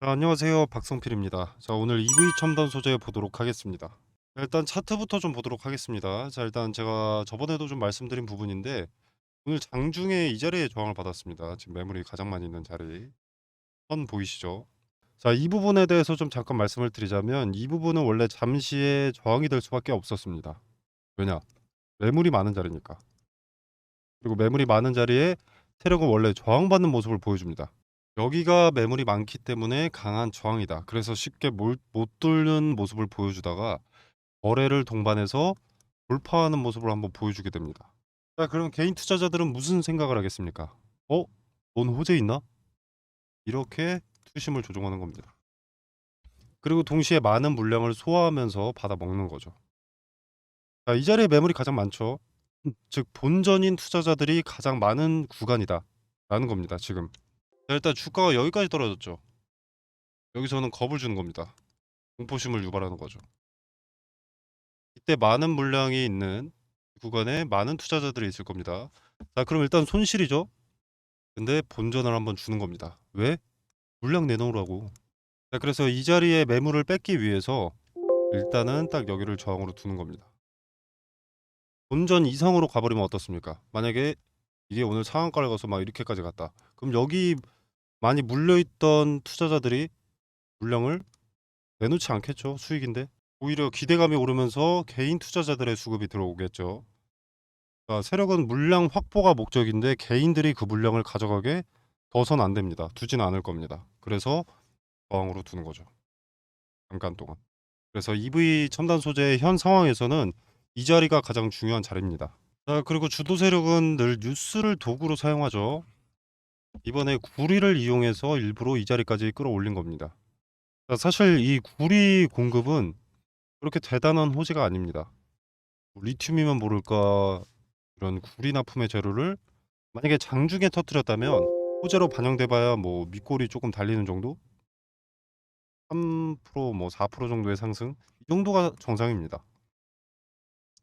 안녕하세요. 박성필입니다. 자, 오늘 EV 첨단 소재 보도록 하겠습니다. 일단 차트부터 좀 보도록 하겠습니다. 자, 일단 제가 저번에도 좀 말씀드린 부분인데 오늘 장중에 이 자리에 저항을 받았습니다. 지금 매물이 가장 많이 있는 자리. 선 보이시죠? 자, 이 부분에 대해서 좀 잠깐 말씀을 드리자면 이 부분은 원래 잠시의 저항이 될 수밖에 없었습니다. 왜냐? 매물이 많은 자리니까. 그리고 매물이 많은 자리에 세력은 원래 저항받는 모습을 보여줍니다. 여기가 매물이 많기 때문에 강한 저항이다. 그래서 쉽게 못 뚫는 모습을 보여주다가 거래를 동반해서 돌파하는 모습을 한번 보여주게 됩니다. 자, 그럼 개인 투자자들은 무슨 생각을 하겠습니까? 어? 넌 호재 있나? 이렇게 투심을 조종하는 겁니다. 그리고 동시에 많은 물량을 소화하면서 받아 먹는 거죠. 자, 이 자리에 매물이 가장 많죠. 즉 본전인 투자자들이 가장 많은 구간이다. 라는 겁니다. 지금. 자, 일단 주가가 여기까지 떨어졌죠. 여기서는 겁을 주는 겁니다. 공포심을 유발하는 거죠. 이때 많은 물량이 있는 구간에 많은 투자자들이 있을 겁니다. 자, 그럼 일단 손실이죠. 근데 본전을 한번 주는 겁니다. 왜? 물량 내놓으라고. 자, 그래서 이 자리에 매물을 뺏기 위해서 일단은 딱 여기를 저항으로 두는 겁니다. 본전 이상으로 가버리면 어떻습니까? 만약에 이게 오늘 상한가를 가서 막 이렇게까지 갔다. 그럼 여기 많이 물려있던 투자자들이 물량을 내놓지 않겠죠. 수익인데. 오히려 기대감이 오르면서 개인 투자자들의 수급이 들어오겠죠. 세력은 물량 확보가 목적인데 개인들이 그 물량을 가져가게 둬선 안 됩니다. 두지는 않을 겁니다. 그래서 저항으로 두는 거죠. 잠깐 동안. 그래서 EV 첨단 소재의 현 상황에서는 이 자리가 가장 중요한 자리입니다. 자, 그리고 주도 세력은 늘 뉴스를 도구로 사용하죠. 이번에 구리를 이용해서 일부러 이 자리까지 끌어올린 겁니다. 자, 사실 이 구리 공급은 그렇게 대단한 호재가 아닙니다. 리튬이면 모를까 이런 구리 납품의 재료를 만약에 장중에 터뜨렸다면 호재로 반영돼 봐야 뭐 밑골이 조금 달리는 정도? 3%, 4% 정도의 상승? 이 정도가 정상입니다.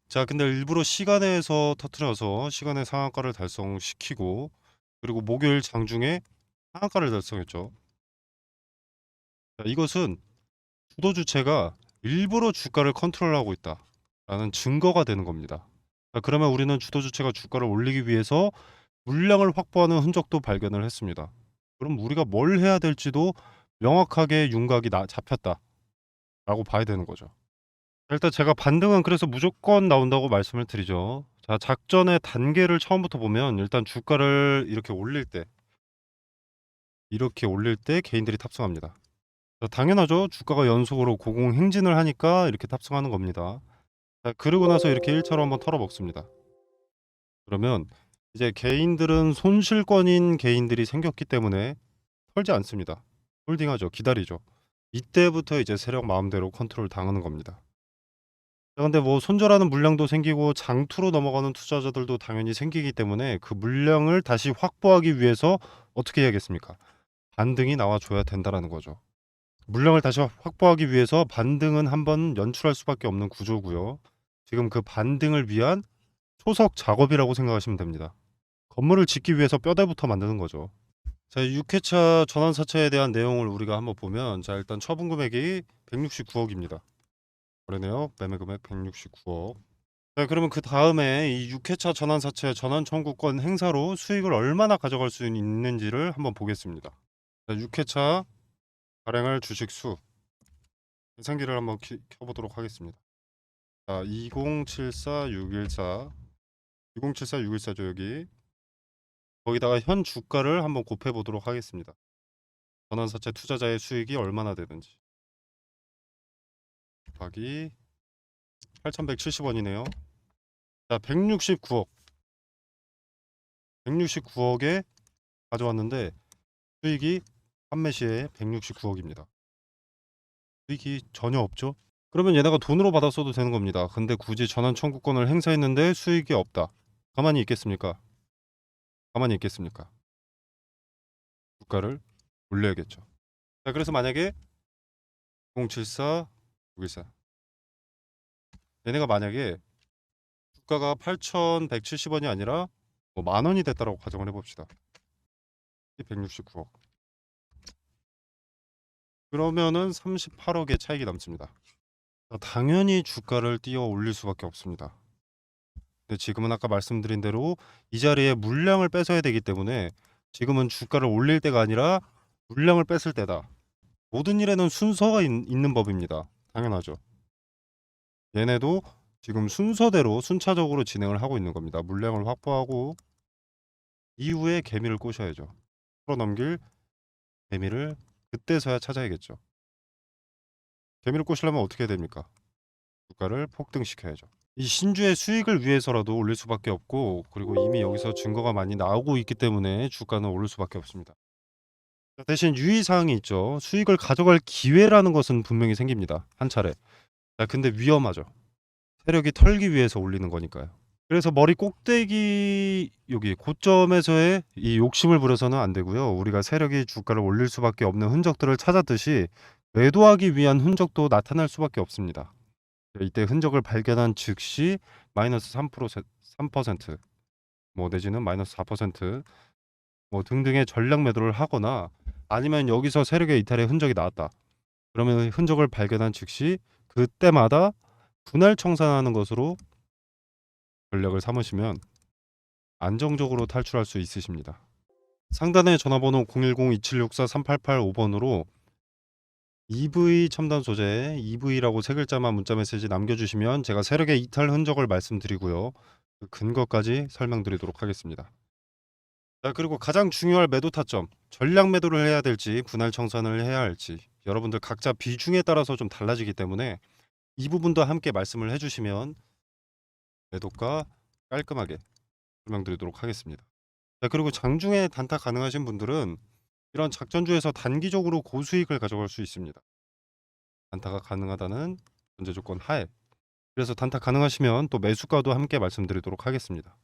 자, 근데 일부러 시간에서 터뜨려서 시간의 상한가를 달성시키고 그리고 목요일 장중에 상한가를 달성했죠. 자, 이것은 주도 주체가 일부러 주가를 컨트롤하고 있다라는 증거가 되는 겁니다. 자, 그러면 우리는 주도 주체가 주가를 올리기 위해서 물량을 확보하는 흔적도 발견을 했습니다. 그럼 우리가 뭘 해야 될지도 명확하게 윤곽이 잡혔다라고 봐야 되는 거죠. 일단 제가 반등은 그래서 무조건 나온다고 말씀을 드리죠. 자, 작전의 단계를 처음부터 보면 일단 주가를 이렇게 올릴 때 개인들이 탑승합니다. 자, 당연하죠. 주가가 연속으로 고공행진을 하니까 이렇게 탑승하는 겁니다. 자, 그러고 나서 이렇게 1차로 한번 털어먹습니다. 그러면 이제 개인들은 손실권인 개인들이 생겼기 때문에 털지 않습니다. 홀딩하죠. 기다리죠. 이때부터 이제 세력 마음대로 컨트롤 당하는 겁니다. 자, 근데 뭐 손절하는 물량도 생기고 장투로 넘어가는 투자자들도 당연히 생기기 때문에 그 물량을 다시 확보하기 위해서 어떻게 해야겠습니까? 반등이 나와줘야 된다라는 거죠. 물량을 다시 확보하기 위해서 반등은 한번 연출할 수밖에 없는 구조고요. 지금 그 반등을 위한 초석 작업이라고 생각하시면 됩니다. 건물을 짓기 위해서 뼈대부터 만드는 거죠. 자, 6회차 전환사채에 대한 내용을 우리가 한번 보면 자, 일단 처분 금액이 169억입니다. 거래내역 매매 금액 169억. 자, 그러면 그 다음에 이 6회차 전환사채 전환 청구권 행사로 수익을 얼마나 가져갈 수 있는지를 한번 보겠습니다. 자, 6회차 발행할 주식 수 계산기를 한번 켜보도록 하겠습니다. 자, 2074614 2074614죠 여기. 거기다가 현 주가를 한번 곱해 보도록 하겠습니다. 전환사채 투자자의 수익이 얼마나 되는지. 곱하기 8,170원이네요. 자, 169억. 169억에 가져왔는데 수익이 판매 시에 169억입니다. 수익이 전혀 없죠? 그러면 얘네가 돈으로 받아 써도 되는 겁니다. 근데 굳이 전환 청구권을 행사했는데 수익이 없다. 가만히 있겠습니까? 가만히 있겠습니까? 주가를 올려야겠죠. 자, 그래서 만약에 074, 614 얘네가 만약에 주가가 8,170원이 아니라 뭐 만 원이 됐다라고 가정을 해봅시다. 169억. 그러면은 38억의 차익이 남습니다. 당연히 주가를 띄어 올릴 수밖에 없습니다. 근데 지금은 아까 말씀드린 대로 이 자리에 물량을 뺏어야 되기 때문에 지금은 주가를 올릴 때가 아니라 물량을 뺏을 때다. 모든 일에는 순서가 있는 법입니다. 당연하죠. 얘네도 지금 순서대로 순차적으로 진행을 하고 있는 겁니다. 물량을 확보하고 이후에 개미를 꼬셔야죠. 풀어넘길 개미를 그때서야 찾아야겠죠. 개미를 꼬시려면 어떻게 해야 됩니까? 주가를 폭등시켜야죠. 이 신주의 수익을 위해서라도 올릴 수밖에 없고, 그리고 이미 여기서 증거가 많이 나오고 있기 때문에 주가는 오를 수밖에 없습니다. 대신 유의사항이 있죠. 수익을 가져갈 기회라는 것은 분명히 생깁니다. 한 차례. 근데 위험하죠. 세력이 털기 위해서 올리는 거니까요. 그래서 머리 꼭대기 여기 고점에서의 이 욕심을 부려서는 안 되고요. 우리가 세력이 주가를 올릴 수밖에 없는 흔적들을 찾았듯이 매도하기 위한 흔적도 나타날 수밖에 없습니다. 이때 흔적을 발견한 즉시 마이너스 3%, 뭐 내지는 마이너스 4%, 뭐 등등의 전략 매도를 하거나, 아니면 여기서 세력의 이탈의 흔적이 나왔다. 그러면 흔적을 발견한 즉시 그때마다 분할 청산하는 것으로 전략을 삼으시면 안정적으로 탈출할 수 있으십니다. 상단의 전화번호 010-2764-3885번으로 EV 첨단 소재 EV라고 세 글자만 문자 메시지 남겨주시면 제가 세력의 이탈 흔적을 말씀드리고요. 그 근거까지 설명드리도록 하겠습니다. 자, 그리고 가장 중요할 매도 타점, 전략 매도를 해야 될지 분할 청산을 해야 할지 여러분들 각자 비중에 따라서 좀 달라지기 때문에 이 부분도 함께 말씀을 해주시면 매도가 깔끔하게 설명드리도록 하겠습니다. 자, 그리고 장중에 단타 가능하신 분들은 이런 작전주에서 단기적으로 고수익을 가져갈 수 있습니다. 단타가 가능하다는 전제 조건 하에. 그래서 단타 가능하시면 또 매수가도 함께 말씀드리도록 하겠습니다.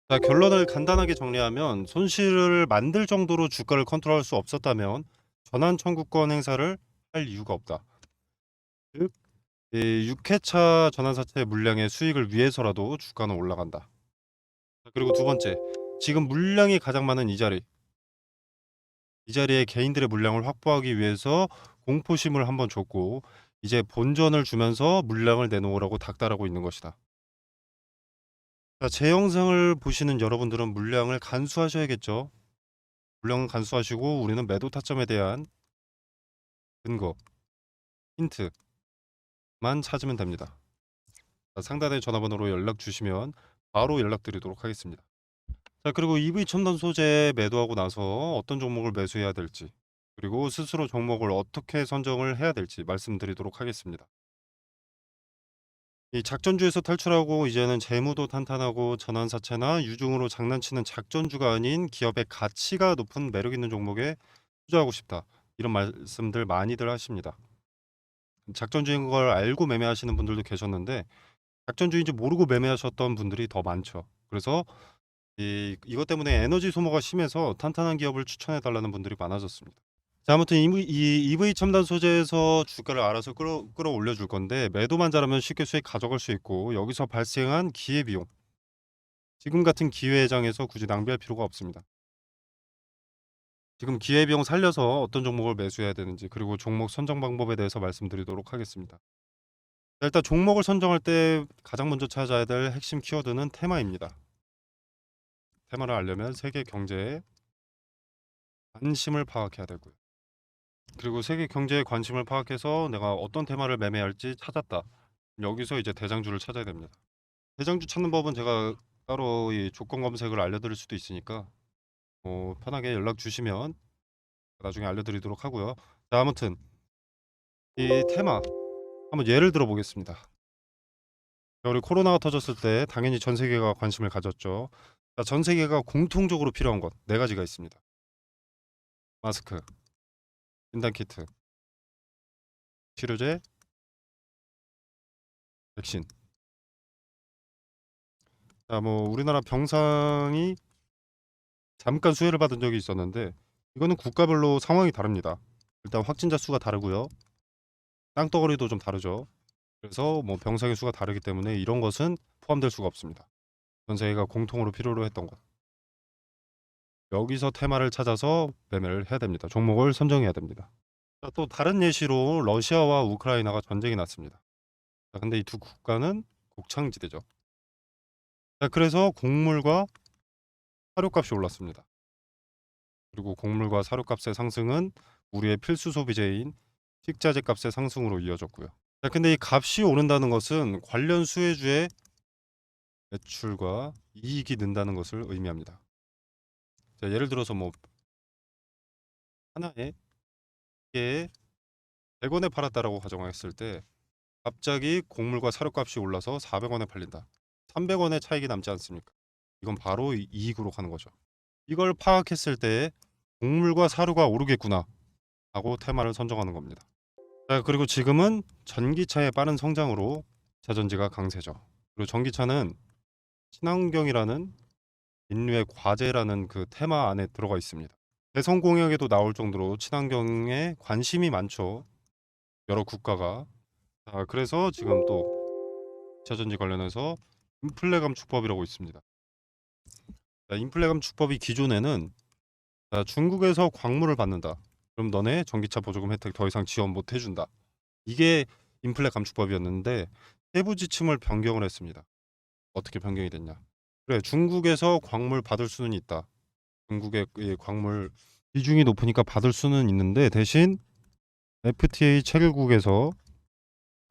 자, 결론을 간단하게 정리하면 손실을 만들 정도로 주가를 컨트롤할 수 없었다면 전환 청구권 행사를 할 이유가 없다. 즉, 6회차 전환사채 물량의 수익을 위해서라도 주가는 올라간다. 그리고 두 번째, 지금 물량이 가장 많은 이 자리에 개인들의 물량을 확보하기 위해서 공포심을 한번 줬고, 이제 본전을 주면서 물량을 내놓으라고 닥달하고 있는 것이다. 자, 제 영상을 보시는 여러분들은 물량을 간수하셔야겠죠. 물량을 간수하시고 우리는 매도 타점에 대한 근거, 힌트만 찾으면 됩니다. 자, 상단의 전화번호로 연락 주시면 바로 연락드리도록 하겠습니다. 자, 그리고 EV 첨단 소재 매도하고 나서 어떤 종목을 매수해야 될지, 그리고 스스로 종목을 어떻게 선정을 해야 될지 말씀드리도록 하겠습니다. 이 작전주에서 탈출하고 이제는 재무도 탄탄하고 전환사채나 유중으로 장난치는 작전주가 아닌 기업의 가치가 높은 매력 있는 종목에 투자하고 싶다. 이런 말씀들 많이들 하십니다. 작전주인 걸 알고 매매하시는 분들도 계셨는데 작전주인지 모르고 매매하셨던 분들이 더 많죠. 그래서 이것 때문에 에너지 소모가 심해서 탄탄한 기업을 추천해 달라는 분들이 많아졌습니다. 자, 아무튼 EV 첨단 소재에서 주가를 알아서 끌어올려 줄 건데, 매도만 잘하면 쉽게 수익 가져갈 수 있고, 여기서 발생한 기회비용, 지금 같은 기회장에서 굳이 낭비할 필요가 없습니다. 지금 기회비용 살려서 어떤 종목을 매수해야 되는지, 그리고 종목 선정 방법에 대해서 말씀드리도록 하겠습니다. 자, 일단 종목을 선정할 때 가장 먼저 찾아야 될 핵심 키워드는 테마입니다. 테마를 알려면 세계 경제에 관심을 파악해야 되고요. 그리고 세계 경제에 관심을 파악해서 내가 어떤 테마를 매매할지 찾았다. 여기서 이제 대장주를 찾아야 됩니다. 대장주 찾는 법은 제가 따로 이 조건 검색을 알려드릴 수도 있으니까 편하게 연락 주시면 나중에 알려드리도록 하고요. 자, 아무튼 이 테마 한번 예를 들어 보겠습니다. 우리 코로나가 터졌을 때 당연히 전 세계가 관심을 가졌죠. 자, 전 세계가 공통적으로 필요한 것 네 가지가 있습니다. 마스크, 진단키트, 치료제, 백신. 자, 뭐 우리나라 병상이 잠깐 수혜를 받은 적이 있었는데 이거는 국가별로 상황이 다릅니다. 일단 확진자 수가 다르고요. 땅덩어리도 좀 다르죠. 그래서 뭐 병상의 수가 다르기 때문에 이런 것은 포함될 수가 없습니다. 전 세계가 공통으로 필요로 했던 것. 여기서 테마를 찾아서 매매를 해야 됩니다. 종목을 선정해야 됩니다. 자, 또 다른 예시로 러시아와 우크라이나가 전쟁이 났습니다. 자, 근데 이 두 국가는 곡창지대죠. 자, 그래서 곡물과 사료값이 올랐습니다. 그리고 곡물과 사료값의 상승은 우리의 필수 소비재인 식자재 값의 상승으로 이어졌고요. 자, 근데 이 값이 오른다는 것은 관련 수혜주의 매출과 이익이 는다는 것을 의미합니다. 자, 예를 들어서 뭐 하나에 개에 100원에 팔았다라고 가정했을 때 갑자기 곡물과 사료값이 올라서 400원에 팔린다. 300원의 차익이 남지 않습니까? 이건 바로 이익으로 가는 거죠. 이걸 파악했을 때 곡물과 사료가 오르겠구나 하고 테마를 선정하는 겁니다. 자, 그리고 지금은 전기차의 빠른 성장으로 차전지가 강세죠. 그리고 전기차는 친환경이라는 인류의 과제라는 그 테마 안에 들어가 있습니다. 대선 공약에도 나올 정도로 친환경에 관심이 많죠. 여러 국가가. 자, 그래서 지금 또 차전지 관련해서 인플레 감축법이라고 있습니다. 자, 인플레 감축법이 기존에는 자, 중국에서 광물을 받는다. 그럼 너네 전기차 보조금 혜택 더 이상 지원 못 해준다. 이게 인플레 감축법이었는데 세부 지침을 변경을 했습니다. 어떻게 변경이 됐냐? 그래, 중국에서 광물 받을 수는 있다. 중국의 이 광물 비중이 높으니까 받을 수는 있는데 대신 FTA 체결국에서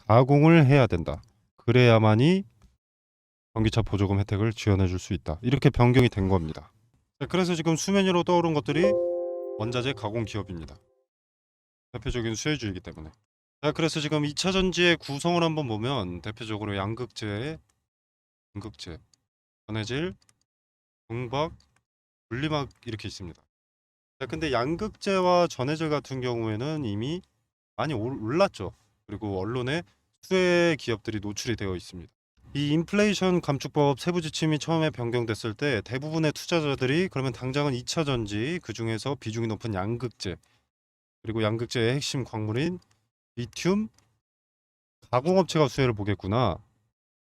가공을 해야 된다. 그래야만이 전기차 보조금 혜택을 지원해 줄 수 있다. 이렇게 변경이 된 겁니다. 자, 그래서 지금 수면 위로 떠오른 것들이 원자재 가공 기업입니다. 대표적인 수혜주이기 때문에. 자, 그래서 지금 2차 전지의 구성을 한번 보면 대표적으로 양극재, 음극재, 전해질, 동박, 분리막 이렇게 있습니다. 자, 근데 양극재와 전해질 같은 경우에는 이미 많이 올랐죠. 그리고 언론에 수혜 기업들이 노출이 되어 있습니다. 이 인플레이션 감축법 세부 지침이 처음에 변경됐을 때 대부분의 투자자들이 그러면 당장은 2차 전지 그중에서 비중이 높은 양극재 그리고 양극재의 핵심 광물인 리튬 가공업체가 수혜를 보겠구나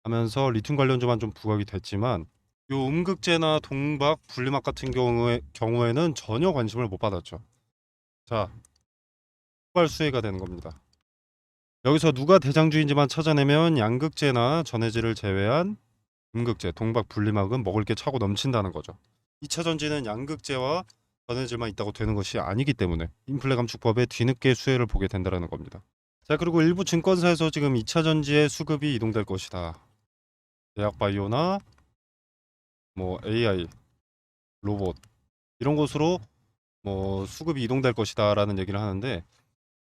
하면서 리튬 관련주만 좀 부각이 됐지만 요 음극재나 동박, 분리막 같은 경우에는 전혀 관심을 못 받았죠. 자, 후발 수혜가 되는 겁니다. 여기서 누가 대장주인지만 찾아내면 양극재나 전해질을 제외한 음극재, 동박, 분리막은 먹을 게 차고 넘친다는 거죠. 2차 전지는 양극재와 전해질만 있다고 되는 것이 아니기 때문에 인플레 감축법에 뒤늦게 수혜를 보게 된다는 겁니다. 자, 그리고 일부 증권사에서 지금 2차 전지의 수급이 이동될 것이다. 제약 바이오나 뭐 AI, 로봇 이런 곳으로 뭐 수급이 이동될 것이다라는 얘기를 하는데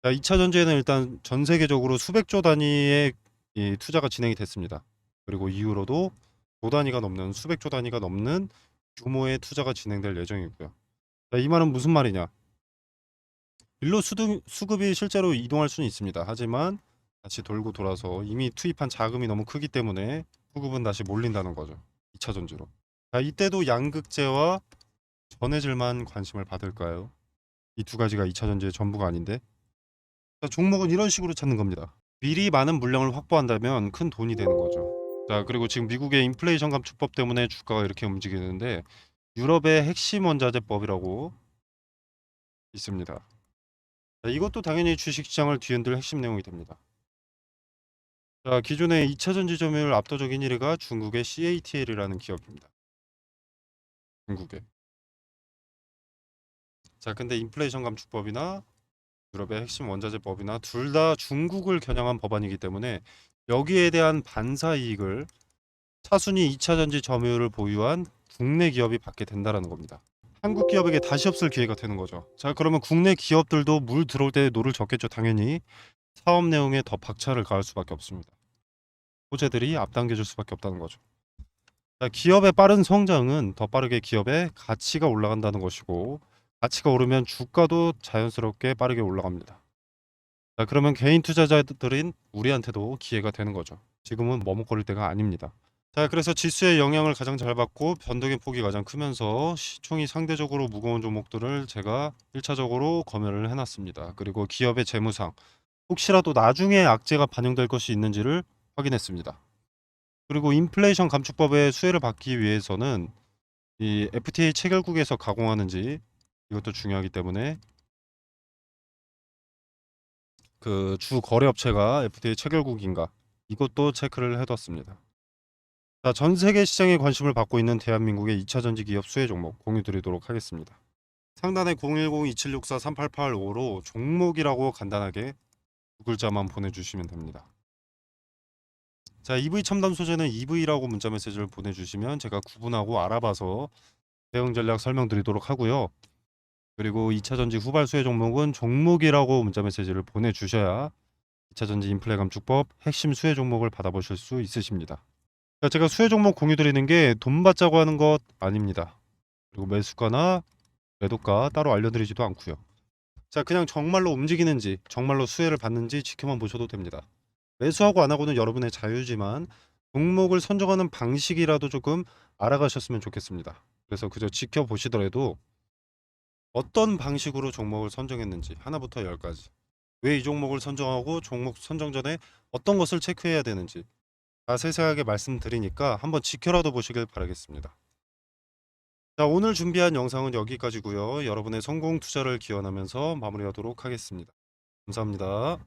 자, 2차 전지에는 일단 전 세계적으로 수백조 단위의 이 투자가 진행이 됐습니다. 그리고 이후로도 조 단위가 넘는 수백조 단위가 넘는 규모의 투자가 진행될 예정이고요. 자, 이 말은 무슨 말이냐? 일로 수급이 실제로 이동할 수는 있습니다. 하지만 다시 돌고 돌아서 이미 투입한 자금이 너무 크기 때문에 수급은 다시 몰린다는 거죠. 2차 전지로. 자, 이때도 양극재와 전해질만 관심을 받을까요? 이 두 가지가 2차 전지의 전부가 아닌데. 자, 종목은 이런 식으로 찾는 겁니다. 미리 많은 물량을 확보한다면 큰 돈이 되는 거죠. 자, 그리고 지금 미국의 인플레이션 감축법 때문에 주가가 이렇게 움직이는데 유럽의 핵심 원자재법이라고 있습니다. 자, 이것도 당연히 주식시장을 뒤흔들 핵심 내용이 됩니다. 자, 기존의 2차 전지 점유율 압도적인 1위가 중국의 CATL이라는 기업입니다. 중국의. 자, 근데 인플레이션 감축법이나 유럽의 핵심 원자재법이나 둘 다 중국을 겨냥한 법안이기 때문에 여기에 대한 반사 이익을 차순위 2차 전지 점유율을 보유한 국내 기업이 받게 된다라는 겁니다. 한국 기업에게 다시 없을 기회가 되는 거죠. 자, 그러면 국내 기업들도 물 들어올 때 노를 젓겠죠. 당연히 사업 내용에 더 박차를 가할 수밖에 없습니다. 호재들이 앞당겨 줄 수밖에 없다는 거죠. 자, 기업의 빠른 성장은 더 빠르게 기업의 가치가 올라간다는 것이고 가치가 오르면 주가도 자연스럽게 빠르게 올라갑니다. 자, 그러면 개인 투자자들인 우리한테도 기회가 되는 거죠. 지금은 머뭇거릴 때가 아닙니다. 자, 그래서 지수의 영향을 가장 잘 받고 변동의 폭이 가장 크면서 시총이 상대적으로 무거운 종목들을 제가 1차적으로 검열을 해놨습니다. 그리고 기업의 재무상, 혹시라도 나중에 악재가 반영될 것이 있는지를 확인했습니다. 그리고 인플레이션 감축법의 수혜를 받기 위해서는 이 FTA 체결국에서 가공하는지 이것도 중요하기 때문에 그 주 거래업체가 FTA 체결국인가 이것도 체크를 해뒀습니다. 자, 전 세계 시장에 관심을 받고 있는 대한민국의 2차 전지 기업 수혜 종목 공유 드리도록 하겠습니다. 상단에 010-2764-3885로 종목이라고 간단하게 두 글자만 보내주시면 됩니다. 자, EV 첨단 소재는 EV라고 문자 메시지를 보내주시면 제가 구분하고 알아봐서 대응 전략 설명드리도록 하고요. 그리고 2차 전지 후발 수혜 종목은 종목이라고 문자 메시지를 보내주셔야 2차 전지 인플레 감축법 핵심 수혜 종목을 받아보실 수 있으십니다. 자, 제가 수혜 종목 공유 드리는 게 돈 받자고 하는 것 아닙니다. 그리고 매수가나 매도가 따로 알려드리지도 않고요. 자, 그냥 정말로 움직이는지 정말로 수혜를 받는지 지켜만 보셔도 됩니다. 매수하고 안 하고는 여러분의 자유지만 종목을 선정하는 방식이라도 조금 알아가셨으면 좋겠습니다. 그래서 그저 지켜보시더라도 어떤 방식으로 종목을 선정했는지 하나부터 열까지, 왜 이 종목을 선정하고 종목 선정 전에 어떤 것을 체크해야 되는지 다 세세하게 말씀드리니까 한번 지켜라도 보시길 바라겠습니다. 자, 오늘 준비한 영상은 여기까지고요. 여러분의 성공 투자를 기원하면서 마무리하도록 하겠습니다. 감사합니다.